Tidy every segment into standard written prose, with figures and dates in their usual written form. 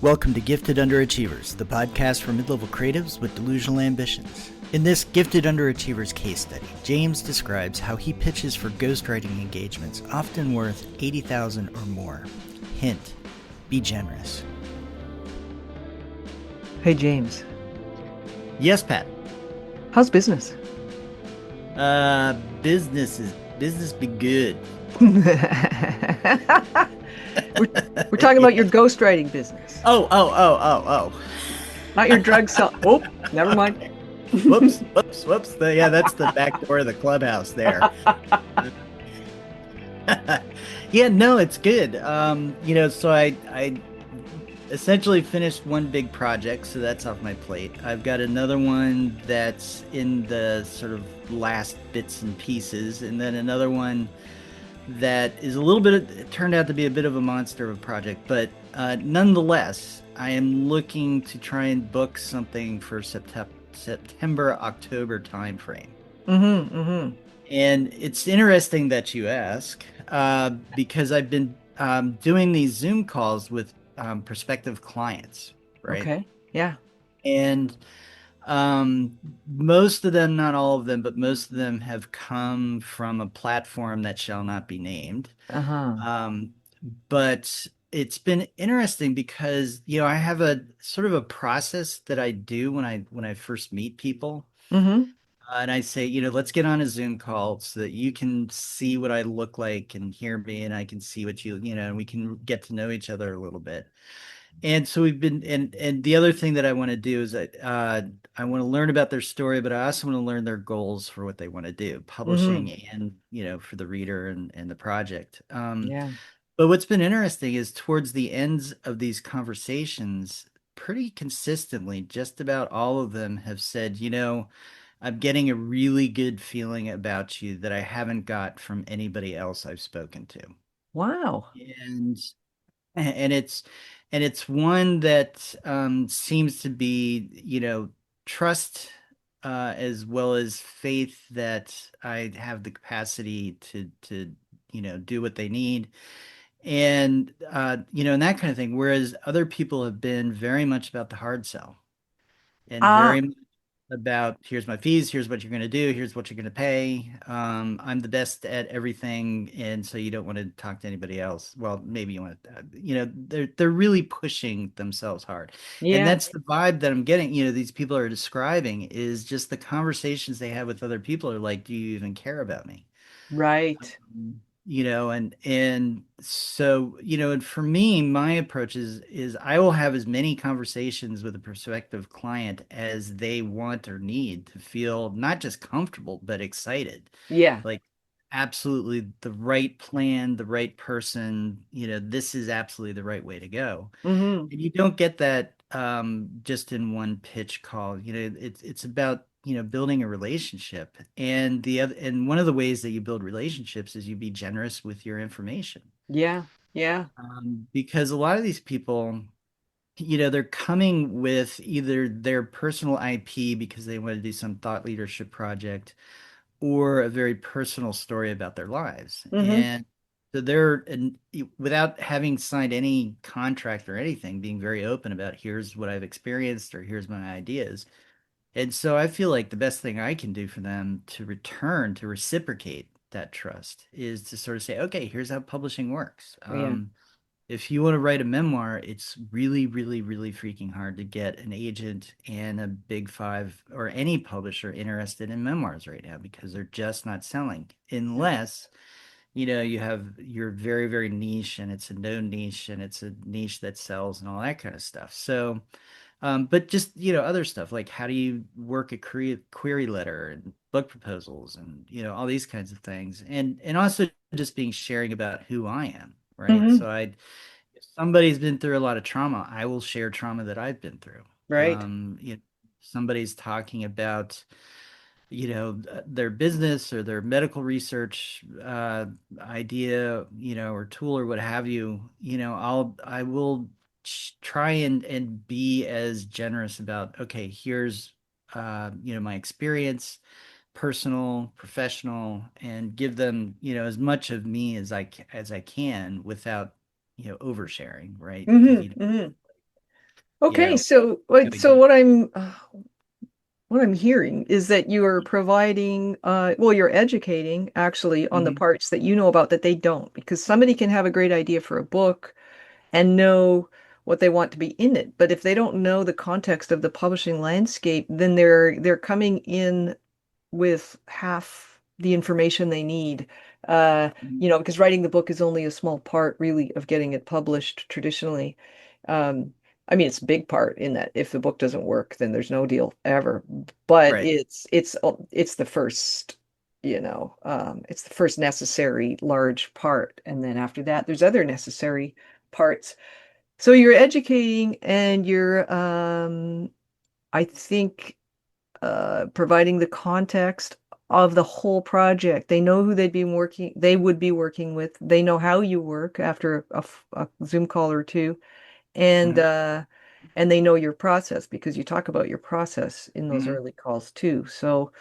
Welcome to Gifted Underachievers, the podcast for mid-level creatives with delusional ambitions. In this Gifted Underachievers case study, James describes how he pitches for ghostwriting engagements often worth $80,000 or more. Hint, be generous. Hey James, Yes, Pat. how's business? Business be good. we're talking about your ghostwriting business, Oh. not your drug sell. Oh, never mind. Whoops. Yeah, that's the back door of the clubhouse there. Yeah, no, it's good. So I essentially finished one big project, so that's off my plate. I've got another one that's in the sort of last bits and pieces, and then another one that is a little bit, it turned out to be a bit of a monster of a project, but nonetheless, I am looking to try and book something for September, October timeframe. Mm-hmm. And it's interesting that you ask, because I've been doing these Zoom calls with prospective clients, right? Okay. Yeah. And most of them, not all of them, but most of them have come from a platform that shall not be named. Uh-huh. Um, but it's been interesting because, I have a sort of a process that I do when I first meet people. Mm-hmm. And I say, let's get on a Zoom call so that you can see what I look like and hear me, and I can see what and we can get to know each other a little bit. And so we've been, and the other thing that I want to do is that I want to learn about their story, but I also want to learn their goals for what they want to do, Mm-hmm. publishing and, for the reader and the project. Yeah. But what's been interesting is towards the ends of these conversations, pretty consistently, just about all of them have said, I'm getting a really good feeling about you that I haven't got from anybody else I've spoken to. Wow. And and it's one that seems to be, trust, as well as faith that I have the capacity to do what they need, and and that kind of thing. Whereas other people have been very much about the hard sell and Ah, very much about, here's my fees, here's what you're going to do, here's what you're going to pay. I'm the best at everything, and so you don't want to talk to anybody else. Well, maybe you want to, they're really pushing themselves hard, and yeah. that's the vibe that I'm getting. These people are describing is just the conversations they have with other people are like, do you even care about me? Right. And so, and for me, my approach is I will have as many conversations with a prospective client as they want or need to feel not just comfortable but excited, Yeah. like absolutely the right plan, the right person, this is absolutely the right way to go. Mm-hmm. And you don't get that just in one pitch call. It's about, building a relationship. And one of the ways that you build relationships is you be generous with your information. Yeah. Yeah. Because a lot of these people, they're coming with either their personal IP because they want to do some thought leadership project, or a very personal story about their lives. Mm-hmm. And so they're, and without having signed any contract or anything, being very open about, here's what I've experienced or here's my ideas. And so I feel like the best thing I can do for them to return, to reciprocate that trust, is to sort of say, okay, here's how publishing works. Yeah. If you want to write a memoir, it's really, really, really freaking hard to get an agent and a big five or any publisher interested in memoirs right now because they're just not selling Yeah. unless, you're very, very niche, and it's a known niche, and it's a niche that sells and all that kind of stuff. So, but just, other stuff like how do you work a query letter and book proposals and, all these kinds of things. And also just being sharing about who I am, right? Mm-hmm. So if somebody's been through a lot of trauma, I will share trauma that I've been through. Right. Somebody's talking about, their business or their medical research idea, or tool or what have you, I will try and be as generous about, okay, here's my experience, personal, professional, and give them, as much of me as I can without, oversharing, right? Because Mm-hmm. Mm-hmm. Okay, so Really so good. what I'm hearing is that you are providing, well, you're educating actually on the Hmm. parts that you know about that they don't, because somebody can have a great idea for a book and know what they want to be in it, but if they don't know the context of the publishing landscape, then they're coming in with half the information they need. Because writing the book is only a small part, really, of getting it published traditionally. Um, I mean, it's a big part in that if the book doesn't work, then there's no deal ever. But Right. it's the first, it's the first necessary large part, and then after that, there's other necessary parts. So you're educating, and I think providing the context of the whole project. They know who they would be working with. They know how you work after a Zoom call or two, and Hmm. uh, and they know your process because you talk about your process in those Hmm. early calls too. So,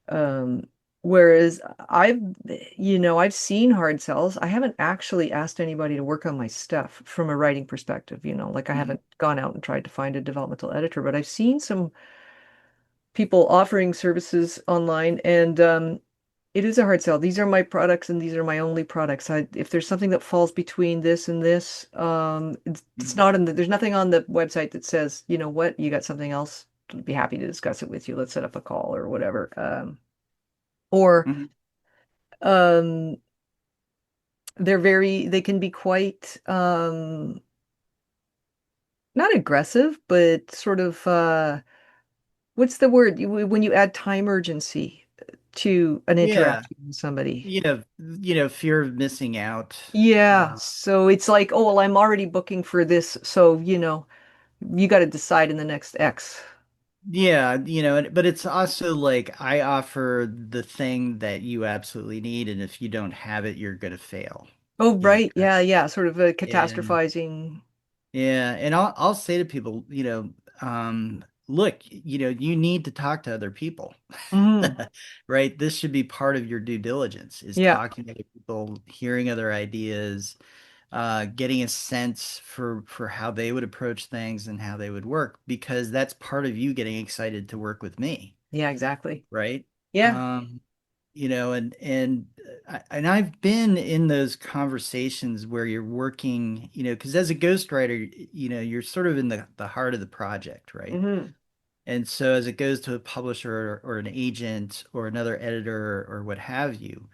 um, whereas I've seen hard sells. I haven't actually asked anybody to work on my stuff from a writing perspective, like I Hmm. haven't gone out and tried to find a developmental editor, but I've seen some people offering services online, and it is a hard sell. These are my products, and these are my only products. If there's something that falls between this and this, it's Hmm. not there's nothing on the website that says, you know what, you got something else. I'd be happy to discuss it with you. Let's set up a call or whatever. Or Hmm. um, they can be quite not aggressive, but sort of what's the word? When you add time urgency to an Yeah. interaction with somebody. Fear of missing out. Yeah, Uh, so it's like, oh, well, I'm already booking for this, so, you got to decide in the next X. yeah, but it's also like I offer the thing that you absolutely need, and if you don't have it, you're gonna fail. Oh, right. Kind Yeah, of yeah, thing. sort of a And catastrophizing. yeah, and I'll say to people, look, you need to talk to other people. Hmm. Right? This should be part of your due diligence is Yeah. talking to other people, hearing other ideas, getting a sense for how they would approach things and how they would work, because that's part of you getting excited to work with me, Yeah, exactly. right? Yeah. Um, and I've been in those conversations where you're working, because as a ghostwriter, you're sort of in the heart of the project, right? Hmm. And so as it goes to a publisher or an agent or another editor or what have you,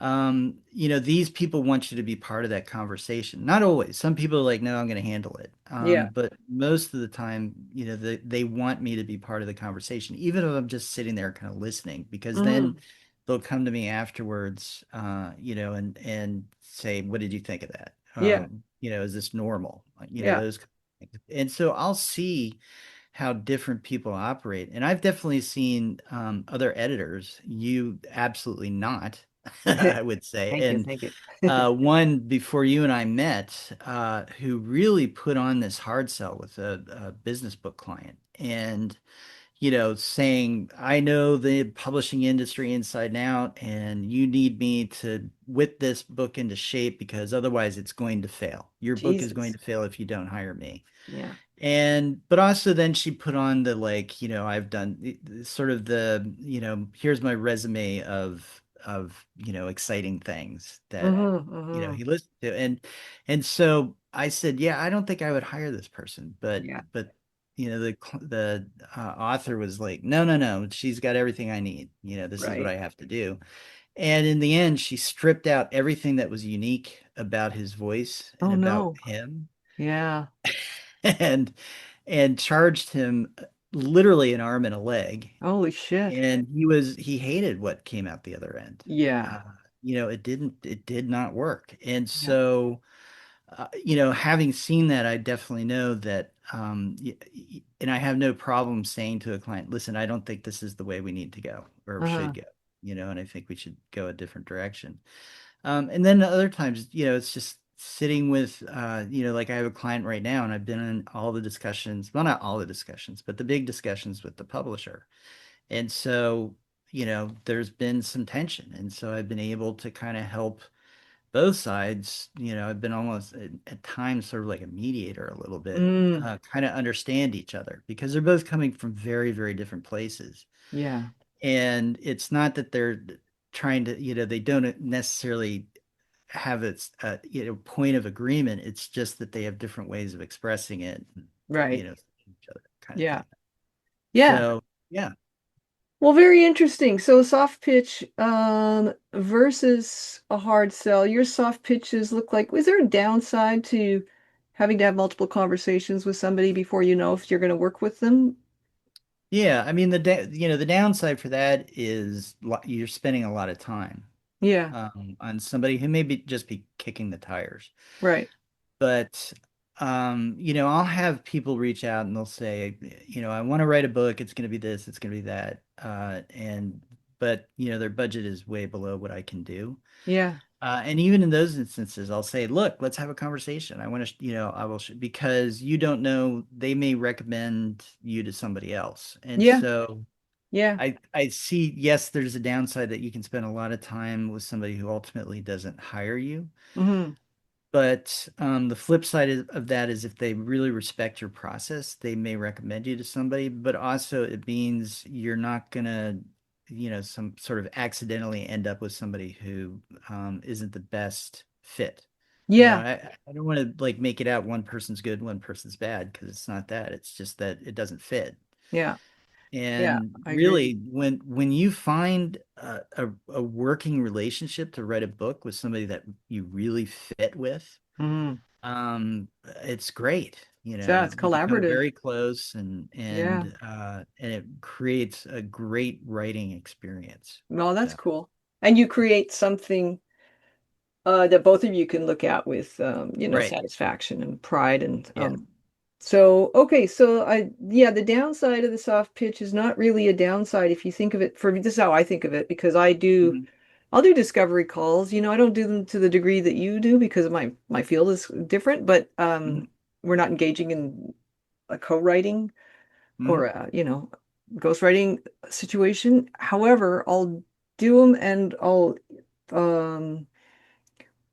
these people want you to be part of that conversation. Not always. Some people are like, no, I'm going to handle it. Yeah. But most of the time, they want me to be part of the conversation, even if I'm just sitting there kind of listening, because then Hmm. they'll come to me afterwards, and say, what did you think of that? Yeah. Is this normal? Yeah. Those kind of things. And so I'll see how different people operate. And I've definitely seen other editors, you absolutely not, I would say. Thank you. And Thank you. one before you and I met, who really put on this hard sell with a business book client. And, saying, I know the publishing industry inside and out, and you need me to whip this book into shape because otherwise it's going to fail. Your book is going Jesus. to fail if you don't hire me. Yeah. But also then she put on the, like, I've done sort of the, here's my resume of exciting things that Hmm. Hmm. he listened to. And so I said, yeah, I don't think I would hire this person, Yeah. but the author was like, no, no, no, she's got everything I need. This is what Right. I have to do. And in the end, she stripped out everything that was unique about his voice and Oh, about no. him, Yeah. and charged him literally an arm and a leg. Holy shit. And he hated what came out the other end. Yeah. Uh, it did not work. And Yeah. so, having seen that, I definitely know that, and I have no problem saying to a client, listen, I don't think this is the way we need to go or should Uh-huh. go, and I think we should go a different direction. And then other times, it's just sitting with, like I have a client right now, and I've been in all the discussions, well, not all the discussions, but the big discussions with the publisher. And so, there's been some tension. And so I've been able to kind of help, both sides, I've been almost at times sort of like a mediator a little bit, Mm, kind of understand each other because they're both coming from very, very different places. yeah, And it's not that they're trying to, they don't necessarily have its, point of agreement. It's just that they have different ways of expressing it, right. each other kind of Yeah. thing. Yeah. So, yeah. Well, very interesting. So soft pitch versus a hard sell. Your soft pitches look like, was there a downside to having to have multiple conversations with somebody before you know if you're going to work with them? Yeah, I mean the downside for that is you're spending a lot of time Yeah, on somebody who just be kicking the tires. right. But I'll have people reach out and they'll say, I want to write a book. It's going to be this, it's going to be that, and but their budget is way below what I can do. Yeah. And even in those instances, I'll say, look, let's have a conversation. I want to, I will, because you don't know, they may recommend you to somebody else. And Yeah. so Yeah. I see, yes, there's a downside that you can spend a lot of time with somebody who ultimately doesn't hire you. Hmm. But the flip side of that is if they really respect your process, they may recommend you to somebody, but also it means you're not gonna, some sort of accidentally end up with somebody who isn't the best fit. Yeah. I don't want to like make it out one person's good, one person's bad, because it's not that. It's just that it doesn't fit. Yeah. Yeah. And I agree. really, when you find a working relationship to write a book with somebody that you really fit with, Hmm. it's great. So it's You become collaborative. very close Yeah. and it creates a great writing experience. Well, that's So, cool. And you create something that both of you can look at with right. satisfaction and pride and Yeah. so okay, so yeah, the downside of the soft pitch is not really a downside if you think of it for me. This is how I think of it because Hmm. I'll do discovery calls. I don't do them to the degree that you do because my field is different, but Hmm. we're not engaging in a co-writing or Hmm. a, ghostwriting situation. However, I'll do them and I'll um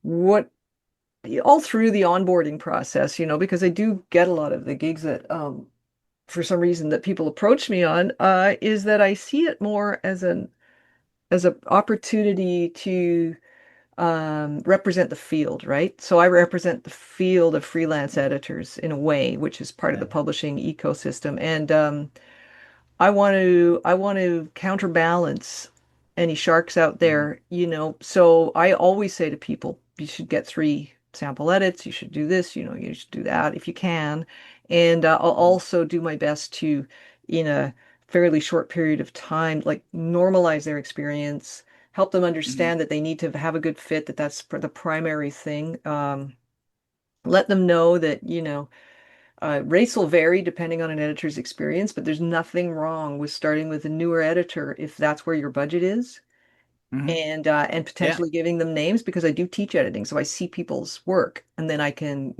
what all through the onboarding process, because I do get a lot of the gigs that for some reason that people approach me on, is that I see it more as an opportunity to represent the field, right? So I represent the field of freelance editors in a way, which is part of the Yeah. publishing ecosystem. And I want to counterbalance any sharks out Hmm. there, So I always say to people, you should get 3 sample edits, you should do this, you should do that if you can. And I'll Hmm. also do my best to, in a fairly short period of time, like normalize their experience, help them Hmm. understand that they need to have a good fit, that that's the primary thing. Let them know that, rates will vary depending on an editor's experience, but there's nothing wrong with starting with a newer editor if that's where your budget is, Hmm. and Yeah. potentially giving them names because I do teach editing, so I see people's work, and then I can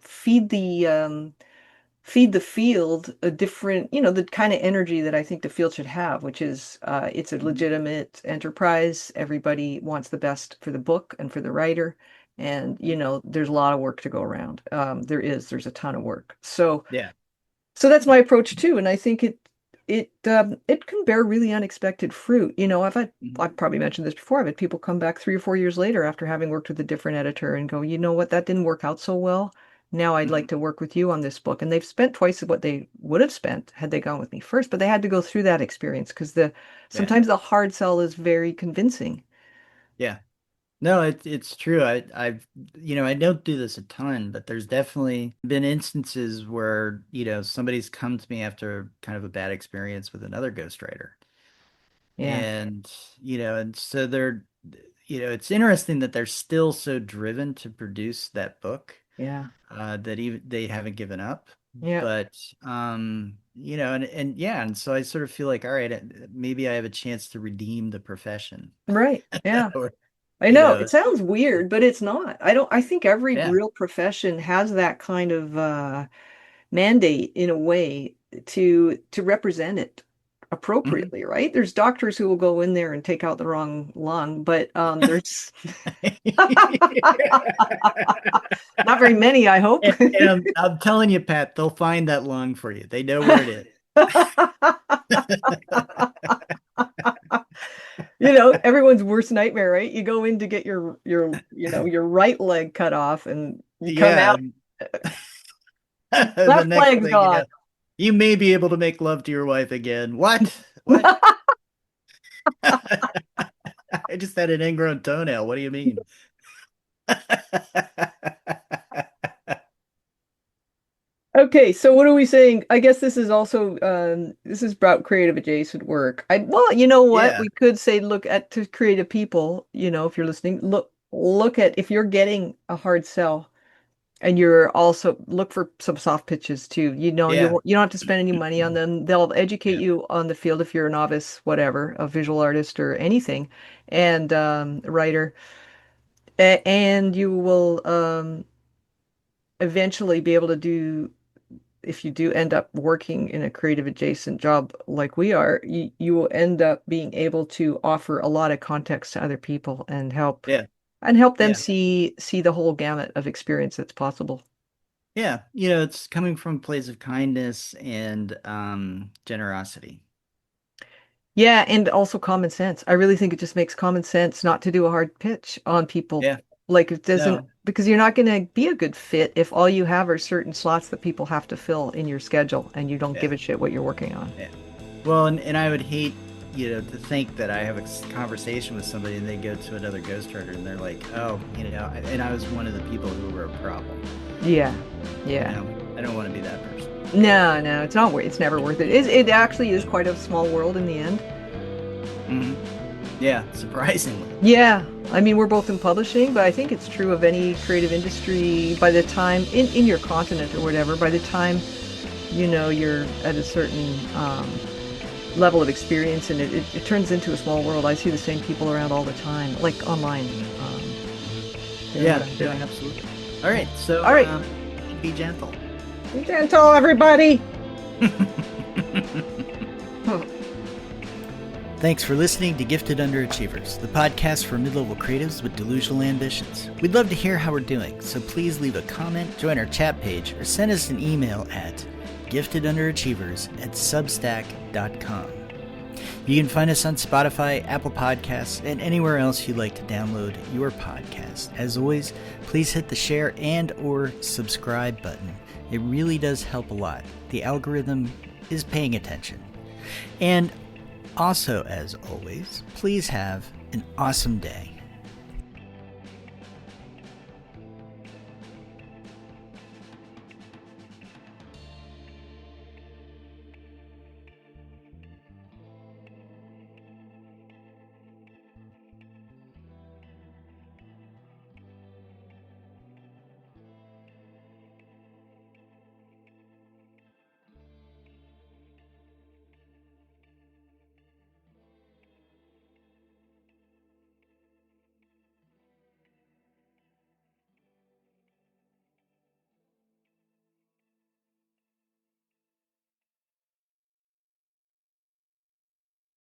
feed the field a different, the kind of energy that I think the field should have, which is it's a Hmm. legitimate enterprise. Everybody wants the best for the book and for the writer. And, there's a lot of work to go around. There's a ton of work. Yeah. So that's my approach too. And I think it can bear really unexpected fruit. Hmm. I've probably mentioned this before. I've had people come back 3 or 4 years later after having worked with a different editor and go, you know what, that didn't work out so well. Now I'd Hmm. like to work with you on this book. And they've spent twice of what they would have spent had they gone with me first, but they had to go through that experience because the Yeah. sometimes the hard sell is very convincing. Yeah. No, it's true. I don't do this a ton, but there's definitely been instances where, somebody's come to me after kind of a bad experience with another ghostwriter. Yeah. And, and so it's interesting that they're still so driven to produce that book, Yeah. that even they haven't given up. Yeah. But, and yeah, and so I sort of feel like, all right, maybe I have a chance to redeem the profession. Right. Yeah. Or, I you know know, it sounds weird, but it's not. I think every yeah. real profession has that kind of mandate in a way to represent it Mhm. appropriately, right? There's doctors who will go in there and take out the wrong lung, but there's not very many, I hope. And I'm telling you, Pat, they'll find that lung for you. They know where it is. Everyone's worst nightmare, right? You go in to get your right leg cut off and you come Yeah. out, The left next leg's thing you gone. know, you may be able to make love to your wife again. What? What? I just had an ingrown toenail. What do you mean? Okay, so what are we saying? I guess this is also this is about creative adjacent work. Well, you know what? Yeah. We could say look at to creative people, if you're listening, look at if you're getting a hard sell and you're also look for some soft pitches too. Yeah. You don't have to spend any money on them. They'll educate Yeah. you on the field if you're a novice, whatever, a visual artist or anything, and writer. And you will eventually be able to do if you do end up working in a creative adjacent job like we are, you will end up being able to offer a lot of context to other people Yeah. and help them Yeah. see the whole gamut of experience that's possible. Yeah. It's coming from a place of kindness and generosity. Yeah, and also common sense. I really think it just makes common sense not to do a hard pitch on people. Yeah. Like it doesn't No. because you're not going to be a good fit if all you have are certain slots that people have to fill in your schedule and you don't Yeah. give a shit what you're working on. Yeah. Well, and I would hate, to think that I have a conversation with somebody and they go to another ghostwriter and they're like, oh, and I was one of the people who were a problem. Yeah. You Yeah. know, I don't want to be that person. No, no, it's not worth. It's never worth it. It actually is quite a small world in the end. Hmm. Yeah, surprisingly. Yeah, I mean we're both in publishing, but I think it's true of any creative industry. By the time in your continent or whatever, by the time you're at a certain level of experience, and it turns into a small world. I see the same people around all the time, like online, doing what Yeah, I'm yeah, doing. absolutely. All right, so All right, be gentle. be gentle, everybody. Thanks for listening to Gifted Underachievers, the podcast for mid-level creatives with delusional ambitions. We'd love to hear how we're doing, so please leave a comment, join our chat page, or send us an email at giftedunderachievers@substack.com. You can find us on Spotify, Apple Podcasts, and anywhere else you'd like to download your podcast. As always, please hit the share and or subscribe button. It really does help a lot. The algorithm is paying attention. And also, as always, please have an awesome day.